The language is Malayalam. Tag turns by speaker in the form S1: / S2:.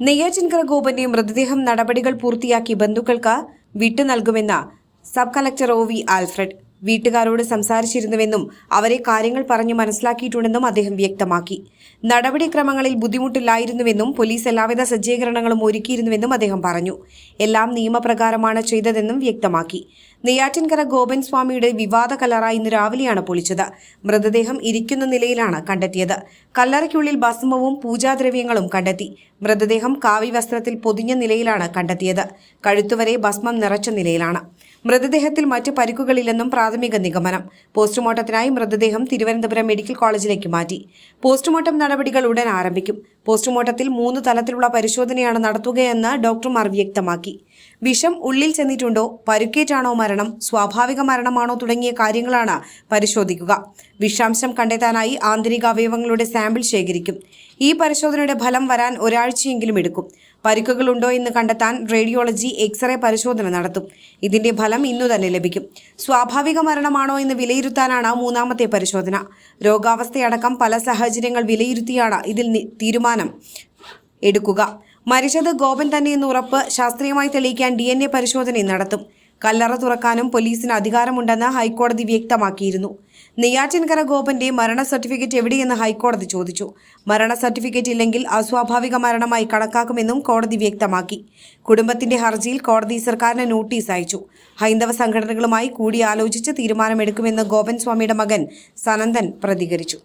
S1: നെയ്യാറ്റിൻകര ഗോപന്റെ മൃതദേഹം നടപടികൾ പൂർത്തിയാക്കി ബന്ധുക്കൾക്ക് വിട്ടു നൽകുമെന്ന് sub collector O V Alfred വീട്ടുകാരോട് സംസാരിച്ചിരുന്നുവെന്നും അവരെ കാര്യങ്ങൾ പറഞ്ഞു മനസ്സിലാക്കിയിട്ടുണ്ടെന്നും അദ്ദേഹം വ്യക്തമാക്കി. നടപടിക്രമങ്ങളിൽ ബുദ്ധിമുട്ടില്ലായിരുന്നുവെന്നും പോലീസ് എല്ലാവിധ സജ്ജീകരണങ്ങളും ഒരുക്കിയിരുന്നുവെന്നും അദ്ദേഹം പറഞ്ഞു. എല്ലാം നിയമപ്രകാരമാണ് ചെയ്തതെന്നും വ്യക്തമാക്കി. നെയ്യാറ്റിൻകര ഗോപൻ സ്വാമിയുടെ വിവാദ കല്ലറ ഇന്ന് രാവിലെയാണ് പൊളിച്ചത്. മൃതദേഹം ഇരിക്കുന്ന നിലയിലാണ് കണ്ടെത്തിയത്. കല്ലറയ്ക്കുള്ളിൽ ഭസ്മവും പൂജാദ്രവ്യങ്ങളും കണ്ടെത്തി. മൃതദേഹം കാവി വസ്ത്രത്തിൽ പൊതിഞ്ഞ നിലയിലാണ് കണ്ടെത്തിയത്. കഴുത്തുവരെ ഭസ്മം നിറച്ച നിലയിലാണ്. മൃതദേഹത്തിൽ മറ്റ് പരിക്കുകളില്ലെന്നും പ്രാഥമിക നിഗമനം. പോസ്റ്റ്മോർട്ടത്തിനായി മൃതദേഹം തിരുവനന്തപുരം മെഡിക്കൽ കോളേജിലേക്ക് മാറ്റി. പോസ്റ്റ്മോർട്ടം നടപടികൾ ഉടൻ ആരംഭിക്കും. പോസ്റ്റ്മോർട്ടത്തിൽ 3 തലത്തിലുള്ള പരിശോധനയാണ് നടത്തുകയെന്ന് ഡോക്ടർമാർ വ്യക്തമാക്കി. വിഷം ഉള്ളിൽ ചെന്നിട്ടുണ്ടോ, പരുക്കേറ്റാണോ മരണം, സ്വാഭാവിക മരണമാണോ തുടങ്ങിയ കാര്യങ്ങളാണ് പരിശോധിക്കുക. വിഷാംശം കണ്ടെത്താനായി ആന്തരിക അവയവങ്ങളുടെ സാമ്പിൾ ശേഖരിക്കും. ഈ പരിശോധനയുടെ ഫലം വരാൻ ഒരാഴ്ചയെങ്കിലും എടുക്കും. പരിക്കുകളുണ്ടോ എന്ന് കണ്ടെത്താൻ റേഡിയോളജി, എക്സ്റേ പരിശോധന നടത്തും. ഇതിന്റെ ഫലം ഇന്നു തന്നെ ലഭിക്കും. സ്വാഭാവിക മരണമാണോ എന്ന് വിലയിരുത്താനാണ് 3ാമത്തെ പരിശോധന. രോഗാവസ്ഥയടക്കം പല സാഹചര്യങ്ങൾ വിലയിരുത്തിയാണ് ഇതിൽ തീരുമാനം എടുക്കുക. മരിച്ചത് ഗോപൻ തന്നെയെന്ന് ഉറപ്പ് ശാസ്ത്രീയമായി തെളിയിക്കാൻ DNA പരിശോധന നടത്തും. കല്ലറ തുറക്കാനും പോലീസിന് അധികാരമുണ്ടെന്ന് ഹൈക്കോടതി വ്യക്തമാക്കിയിരുന്നു. നെയ്യാറ്റിൻകര ഗോപന്റെ മരണ സർട്ടിഫിക്കറ്റ് എവിടെയെന്ന് ഹൈക്കോടതി ചോദിച്ചു. മരണ സർട്ടിഫിക്കറ്റ് ഇല്ലെങ്കിൽ അസ്വാഭാവിക മരണമായി കണക്കാക്കുമെന്നും കോടതി വ്യക്തമാക്കി. കുടുംബത്തിന്റെ ഹർജിയിൽ കോടതി സർക്കാരിന് നോട്ടീസ് അയച്ചു. ഹൈന്ദവ സംഘടനകളുമായി കൂടിയാലോചിച്ച് തീരുമാനമെടുക്കുമെന്ന് ഗോപൻ സ്വാമിയുടെ മകൻ സനന്ദൻ പ്രതികരിച്ചു.